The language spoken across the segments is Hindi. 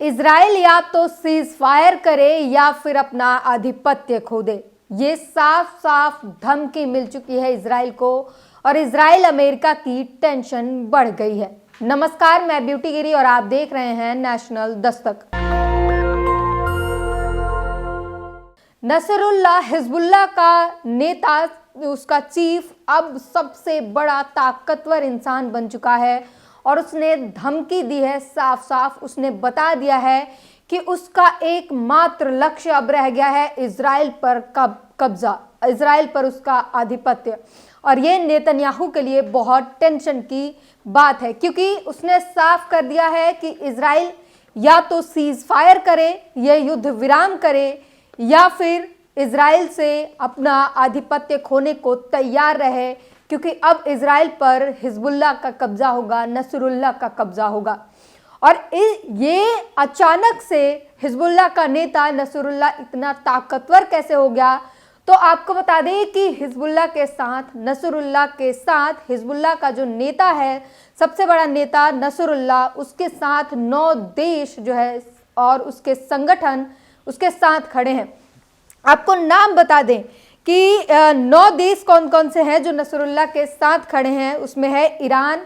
इजराइल या तो सीज फायर करे या फिर अपना आधिपत्य खो दे। ये साफ साफ धमकी मिल चुकी है इजराइल को और इजराइल अमेरिका की टेंशन बढ़ गई है। नमस्कार, मैं ब्यूटी गिरी और आप देख रहे हैं नेशनल दस्तक। नसरुल्लाह हिजबुल्लाह का नेता, उसका चीफ अब सबसे बड़ा ताकतवर इंसान बन चुका है और उसने धमकी दी है। साफ साफ उसने बता दिया है कि उसका एकमात्र लक्ष्य अब रह गया है इजराइल पर कब्जा, इजराइल पर उसका आधिपत्य। और ये नेतन्याहू के लिए बहुत टेंशन की बात है, क्योंकि उसने साफ कर दिया है कि इजराइल या तो सीज फायर करे, ये युद्ध विराम करे, या फिर इजराइल से अपना आधिपत्य खोने को तैयार रहे, क्योंकि अब इजराइल पर हिजबुल्लाह का कब्जा होगा, नसरुल्लाह का कब्जा होगा। और ये अचानक से हिजबुल्लाह का नेता नसरुल्लाह इतना ताकतवर कैसे हो गया? तो आपको बता दें कि हिजबुल्लाह के साथ, नसरुल्लाह के साथ, हिजबुल्लाह का जो नेता है, सबसे बड़ा नेता नसरुल्लाह, उसके साथ 9 देश जो है और उसके संगठन उसके साथ खड़े हैं। आपको नाम बता दें कि 9 देश कौन कौन से हैं जो नसरुल्लाह के साथ खड़े हैं। उसमें है ईरान,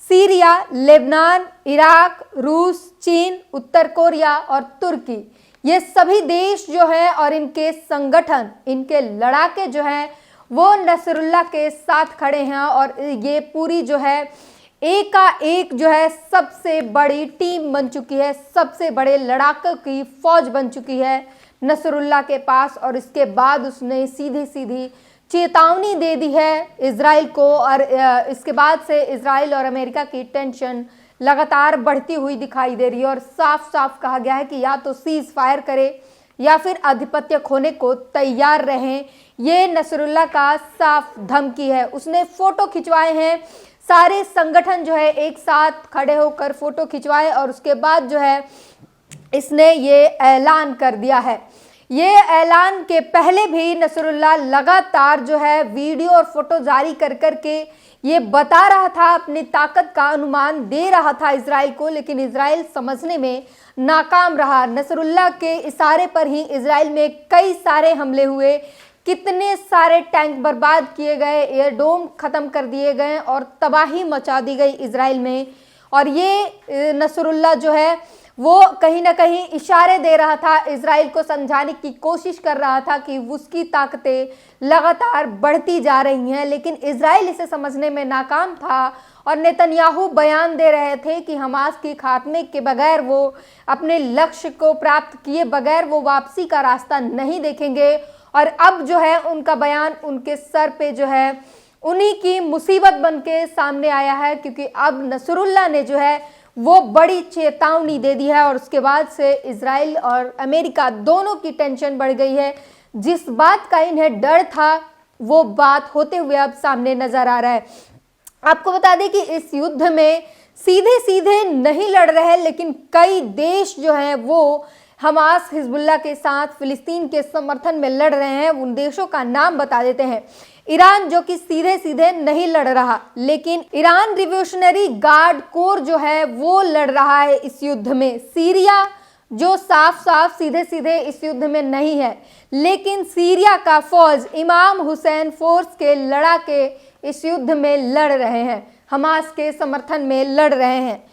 सीरिया, लेबनान, इराक, रूस, चीन, उत्तर कोरिया और तुर्की। ये सभी देश जो हैं और इनके संगठन, इनके लड़ाके जो हैं वो नसरुल्लाह के साथ खड़े हैं। और ये पूरी जो है एक जो है सबसे बड़ी टीम बन चुकी है, सबसे बड़े लड़ाकों की फौज बन चुकी है नसरुल्लाह के पास। और इसके बाद उसने सीधी सीधी चेतावनी दे दी है इजराइल को और इसके बाद से इजराइल और अमेरिका की टेंशन लगातार बढ़ती हुई दिखाई दे रही है। और साफ साफ कहा गया है कि या तो सीज फायर करे या फिर आधिपत्य खोने को तैयार रहें। ये नसरुल्लाह का साफ धमकी है। उसने फोटो खिंचवाए हैं, सारे संगठन जो है एक साथ खड़े होकर फोटो खिंचवाए और उसके बाद जो है इसने ये ऐलान कर दिया है। ये ऐलान के पहले भी नसरुल्लाह लगातार जो है वीडियो और फोटो जारी कर करके ये बता रहा था, अपनी ताकत का अनुमान दे रहा था इजराइल को, लेकिन इजराइल समझने में नाकाम रहा। नसरुल्लाह के इशारे पर ही इजराइल में कई सारे हमले हुए, कितने सारे टैंक बर्बाद किए गए, एयरडोम खत्म कर दिए गए और तबाही मचा दी गई इजराइल में। और ये नसरुल्लाह जो है वो कहीं ना कहीं इशारे दे रहा था, इजराइल को समझाने की कोशिश कर रहा था कि उसकी ताकतें लगातार बढ़ती जा रही हैं, लेकिन इजराइल इसे समझने में नाकाम था। और नेतन्याहू बयान दे रहे थे कि हमास के खात्मे के बगैर, वो अपने लक्ष्य को प्राप्त किए बगैर वो वापसी का रास्ता नहीं देखेंगे। और अब जो है उनका बयान उनके सर पे जो है उन्हीं की मुसीबत बन के सामने आया है, क्योंकि अब नसरुल्लाह ने जो है वो बड़ी चेतावनी दे दी है। और उसके बाद से इजराइल और अमेरिका दोनों की टेंशन बढ़ गई है। जिस बात का इन्हें डर था वो बात होते हुए अब सामने नजर आ रहा है। आपको बता दें कि इस युद्ध में सीधे सीधे नहीं लड़ रहे, लेकिन कई देश जो हैं वो हमास, हिजबुल्लाह के साथ फिलिस्तीन के समर्थन में लड़ रहे हैं। उन देशों का नाम बता देते हैं। ईरान जो कि सीधे सीधे नहीं लड़ रहा, लेकिन ईरान रिवोल्यूशनरी गार्ड कोर जो है वो लड़ रहा है इस युद्ध में। सीरिया जो साफ साफ सीधे सीधे इस युद्ध में नहीं है, लेकिन सीरिया का फौज, इमाम हुसैन फोर्स के लड़ाके इस युद्ध में लड़ रहे हैं, हमास के समर्थन में लड़ रहे हैं।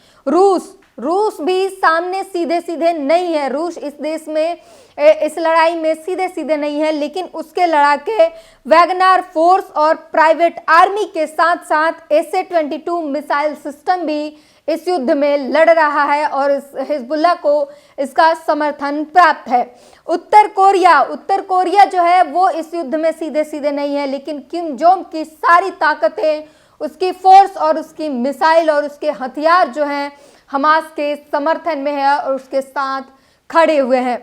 रूस भी सामने सीधे सीधे नहीं है। रूस इस देश में, इस लड़ाई में सीधे सीधे नहीं है, लेकिन उसके लड़ाके वैगनर फोर्स और प्राइवेट आर्मी के साथ साथ SA-22 मिसाइल सिस्टम भी इस युद्ध में लड़ रहा है और हिजबुल्लाह को इसका समर्थन प्राप्त है। उत्तर कोरिया जो है वो इस युद्ध में सीधे सीधे नहीं है, लेकिन किम जोंग की सारी ताकतें, उसकी फोर्स और उसकी मिसाइल और उसके हथियार जो हैं हमास के समर्थन में है और उसके साथ खड़े हुए हैं।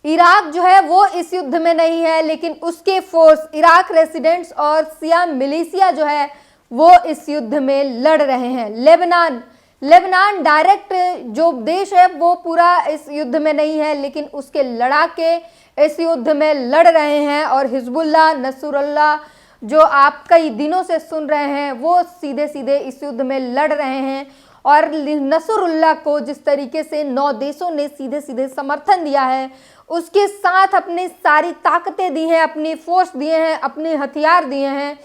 इराक जो है वो इस युद्ध में नहीं है, लेकिन उसके फोर्स, इराक रेसिडेंट्स और सिया मिलिशिया जो है वो इस युद्ध में लड़ रहे हैं। लेबनान डायरेक्ट जो देश है वो पूरा इस युद्ध में नहीं है, लेकिन उसके लड़ाके इस युद्ध में लड़ रहे हैं। और हिजबुल्लाह, नसरुल्लाह जो आप कई दिनों से सुन रहे हैं वो सीधे सीधे इस युद्ध में लड़ रहे हैं। और नसरुल्लाह को जिस तरीके से 9 देशों ने सीधे सीधे समर्थन दिया है, उसके साथ अपनी सारी ताकतें दी हैं, अपनी फोर्स दिए हैं, अपने हथियार दिए हैं,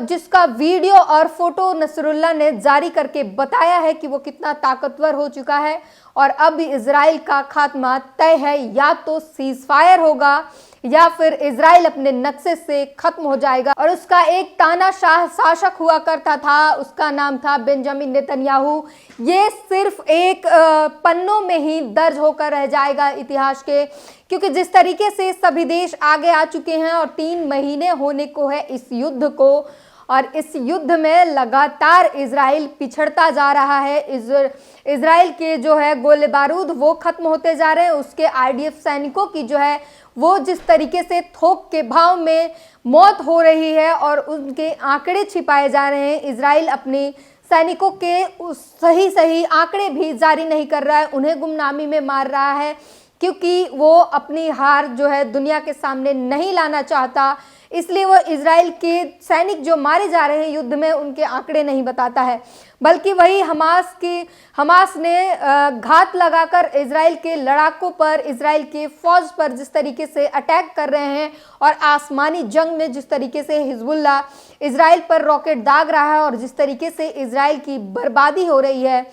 जिसका वीडियो और फोटो नसरुल्लाह ने जारी करके बताया है कि वो कितना ताकतवर हो चुका है। और अब इजराइल का खात्मा तय है, या तो सीज फायर होगा या फिर इजराइल अपने नक्शे से खत्म हो जाएगा। और उसका एक तानाशाह शासक हुआ करता था, उसका नाम था बेंजामिन नेतन्याहू। ये सिर्फ एक पन्नों में ही दर्ज होकर रह जाएगा इतिहास के, क्योंकि जिस तरीके से सभी देश आगे आ चुके हैं और 3 महीने होने को है इस युद्ध को, और इस युद्ध में लगातार इजराइल पिछड़ता जा रहा है। इजराइल के जो है गोले बारूद वो खत्म होते जा रहे हैं, उसके आईडीएफ सैनिकों की जो है वो जिस तरीके से थोक के भाव में मौत हो रही है और उनके आंकड़े छिपाए जा रहे हैं। इजराइल अपने सैनिकों के उस सही आंकड़े भी जारी नहीं कर रहा है, उन्हें गुमनामी में मार रहा है, क्योंकि वो अपनी हार जो है दुनिया के सामने नहीं लाना चाहता। इसलिए वो इजराइल के सैनिक जो मारे जा रहे हैं युद्ध में, उनके आंकड़े नहीं बताता है, बल्कि वही हमास ने घात लगाकर इजराइल के लड़ाकों पर, इजराइल के फौज पर जिस तरीके से अटैक कर रहे हैं, और आसमानी जंग में जिस तरीके से हिजबुल्लाह इजराइल पर रॉकेट दाग रहा है और जिस तरीके से इजराइल की बर्बादी हो रही है,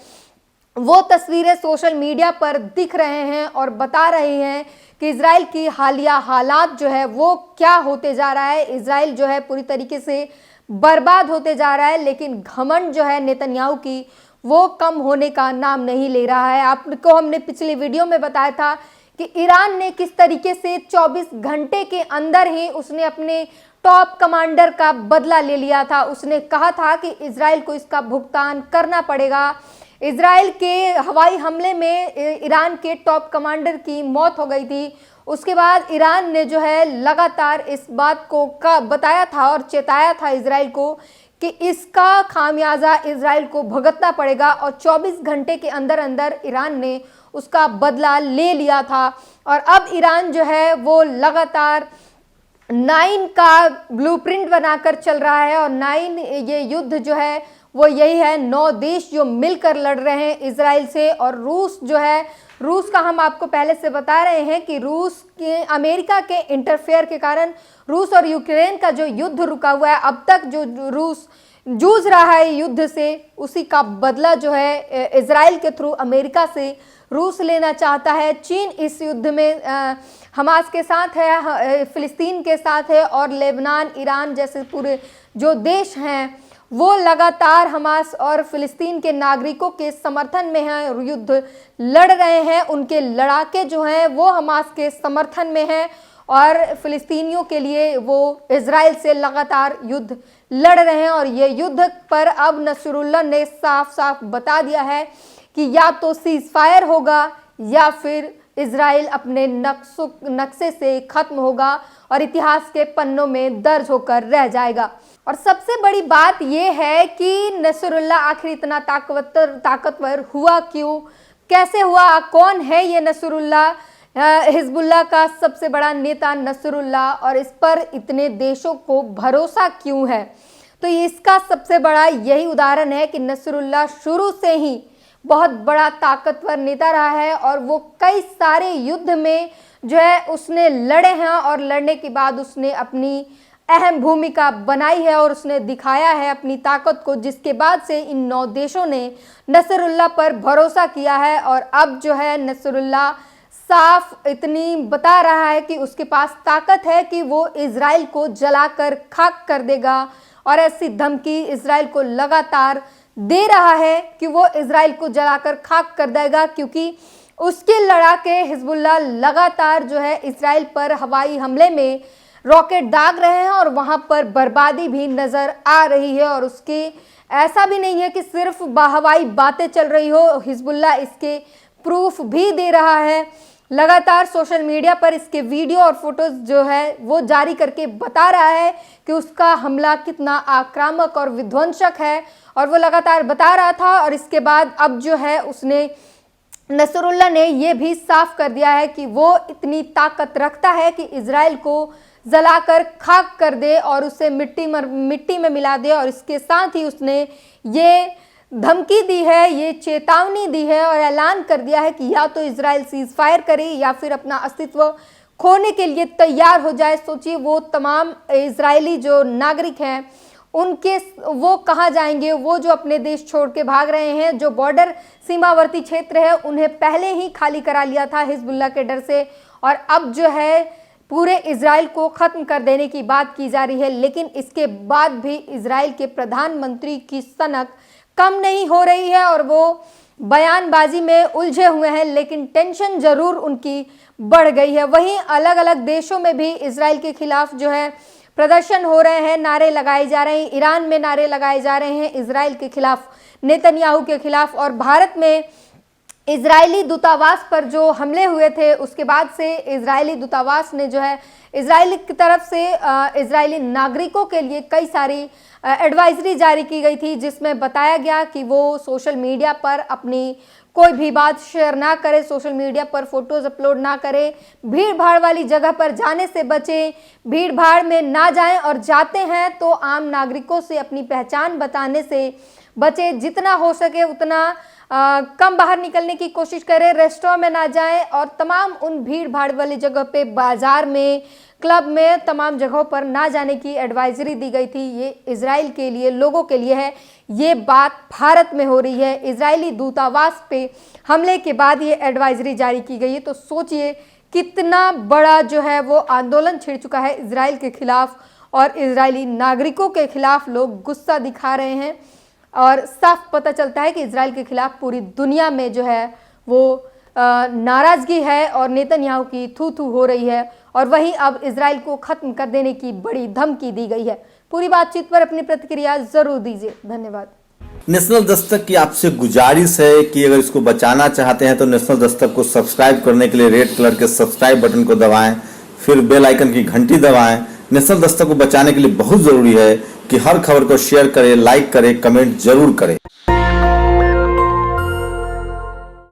वो तस्वीरें सोशल मीडिया पर दिख रहे हैं और बता रही हैं कि इजराइल की हालिया हालात जो है वो क्या होते जा रहा है। इजराइल जो है पूरी तरीके से बर्बाद होते जा रहा है, लेकिन घमंड जो है नेतन्याहू की वो कम होने का नाम नहीं ले रहा है। आपको हमने पिछले वीडियो में बताया था कि ईरान ने किस तरीके से 24 घंटे के अंदर ही उसने अपने टॉप कमांडर का बदला ले लिया था। उसने कहा था कि इजराइल को इसका भुगतान करना पड़ेगा। इजराइल के हवाई हमले में ईरान के टॉप कमांडर की मौत हो गई थी। उसके बाद ईरान ने जो है लगातार इस बात को बताया था और चेताया था इजराइल को कि इसका खामियाजा इजराइल को भुगतना पड़ेगा, और 24 घंटे के अंदर अंदर ईरान ने उसका बदला ले लिया था। और अब ईरान जो है वो लगातार 9 का ब्लूप्रिंट बनाकर चल रहा है, और 9 ये युद्ध जो है वो यही है, 9 देश जो मिलकर लड़ रहे हैं इजराइल से। और रूस जो है, रूस का हम आपको पहले से बता रहे हैं कि रूस के अमेरिका के इंटरफेयर के कारण रूस और यूक्रेन का जो युद्ध रुका हुआ है, अब तक जो रूस जूझ रहा है युद्ध से, उसी का बदला जो है इजराइल के थ्रू अमेरिका से रूस लेना चाहता है। चीन इस युद्ध में हमास के साथ है, फिलिस्तीन के साथ है, और लेबनान, ईरान जैसे पूरे जो देश हैं वो लगातार हमास और फिलिस्तीन के नागरिकों के समर्थन में हैं, युद्ध लड़ रहे हैं। उनके लड़ाके जो हैं वो हमास के समर्थन में हैं, और फिलिस्तीनियों के लिए वो इजराइल से लगातार युद्ध लड़ रहे हैं। और ये युद्ध पर अब नसरुल्लाह ने साफ साफ बता दिया है कि या तो सीज फायर होगा या फिर इजराइल अपने नक्शे से खत्म होगा और इतिहास के पन्नों में दर्ज होकर रह जाएगा। और सबसे बड़ी बात यह है कि नसरुल्लाह आखिर इतना ताकतवर हुआ क्यों, कैसे हुआ, कौन है ये नसरुल्लाह? हिजबुल्लाह का सबसे बड़ा नेता नसरुल्लाह, और इस पर इतने देशों को भरोसा क्यों है? तो इसका सबसे बड़ा यही उदाहरण है कि नसरुल्लाह शुरू से ही बहुत बड़ा ताकतवर नेता रहा है, और वो कई सारे युद्ध में जो है उसने लड़े हैं, और लड़ने के बाद उसने अपनी अहम भूमिका बनाई है और उसने दिखाया है अपनी ताकत को, जिसके बाद से इन 9 देशों ने नसरुल्लाह पर भरोसा किया है। और अब जो है नसरुल्लाह साफ इतनी बता रहा है कि उसके पास ताकत है कि वो इजराइल को जलाकर खाक कर देगा, और ऐसी धमकी इजराइल को लगातार दे रहा है कि वो इजराइल को जलाकर खाक कर देगा, क्योंकि उसके लड़ाके हिजबुल्लाह लगातार जो है इजराइल पर हवाई हमले में रॉकेट दाग रहे हैं, और वहां पर बर्बादी भी नजर आ रही है। और उसकी ऐसा भी नहीं है कि सिर्फ हवाई बातें चल रही हो, हिजबुल्लाह इसके प्रूफ भी दे रहा है। लगातार सोशल मीडिया पर इसके वीडियो और फोटोज जो है वो जारी करके बता रहा है कि उसका हमला कितना आक्रामक और विध्वंसक है, और वो लगातार बता रहा था। और इसके बाद अब जो है उसने नसरुल्लाह ने ये भी साफ कर दिया है कि वो इतनी ताकत रखता है कि इजराइल को जलाकर खाक कर दे और उसे मिट्टी में मिला दे। और इसके साथ ही उसने ये धमकी दी है, ये चेतावनी दी है और ऐलान कर दिया है कि या तो इजराइल सीज फायर करे या फिर अपना अस्तित्व खोने के लिए तैयार हो जाए। सोचिए वो तमाम इजरायली जो नागरिक हैं उनके वो कहाँ जाएंगे, वो जो अपने देश छोड़ के भाग रहे हैं, जो बॉर्डर सीमावर्ती क्षेत्र है उन्हें पहले ही खाली करा लिया था हिजबुल्लाह के डर से, और अब जो है पूरे इजराइल को ख़त्म कर देने की बात की जा रही है। लेकिन इसके बाद भी इजराइल के प्रधानमंत्री की सनक कम नहीं हो रही है और वो बयानबाजी में उलझे हुए हैं, लेकिन टेंशन जरूर उनकी बढ़ गई है। वहीं अलग अलग देशों में भी इजराइल के खिलाफ जो है प्रदर्शन हो रहे हैं, नारे लगाए जा रहे हैं। ईरान में नारे लगाए जा रहे हैं इजराइल के खिलाफ, नेतन्याहू के खिलाफ, और भारत में इजरायली दूतावास पर जो हमले हुए थे उसके बाद से इजरायली दूतावास ने जो है इजराइल की तरफ से इजरायली नागरिकों के लिए कई सारी एडवाइजरी जारी की गई थी, जिसमें बताया गया कि वो सोशल मीडिया पर अपनी कोई भी बात शेयर ना करे, सोशल मीडिया पर फोटोज अपलोड ना करे, भीड़ भाड़ वाली जगह पर जाने से बचें, भीड़ भाड़ में ना जाएं, और जाते हैं तो आम नागरिकों से अपनी पहचान बताने से बचें, जितना हो सके उतना कम बाहर निकलने की कोशिश करें, रेस्टोरेंट में ना जाएं, और तमाम उन भीड़ भाड़ वाली जगह पे, बाजार में, क्लब में, तमाम जगहों पर ना जाने की एडवाइजरी दी गई थी। ये इजराइल के लिए, लोगों के लिए है। ये बात भारत में हो रही है, इजरायली दूतावास पे हमले के बाद ये एडवाइजरी जारी की गई है। तो सोचिए कितना बड़ा जो है वो आंदोलन छिड़ चुका है इजराइल के खिलाफ, और इजरायली नागरिकों के खिलाफ लोग गुस्सा दिखा रहे हैं, और साफ पता चलता है कि इजराइल के खिलाफ पूरी दुनिया में जो है वो नाराजगी है और नेतन्याहू की थू थू हो रही है, और वहीं अब इजराइल को खत्म कर देने की बड़ी धमकी दी गई है। पूरी बातचीत पर अपनी प्रतिक्रिया जरूर दीजिए। धन्यवाद। नेशनल दस्तक की आपसे गुजारिश है कि अगर इसको बचाना चाहते हैं तो नेशनल दस्तक को सब्सक्राइब करने के लिए रेड कलर के सब्सक्राइब बटन को दबाएं, फिर बेल आइकन की घंटी दबाएं। नेशनल दस्तक को बचाने के लिए बहुत जरूरी है कि हर खबर को शेयर करें, लाइक करें, कमेंट जरूर करें।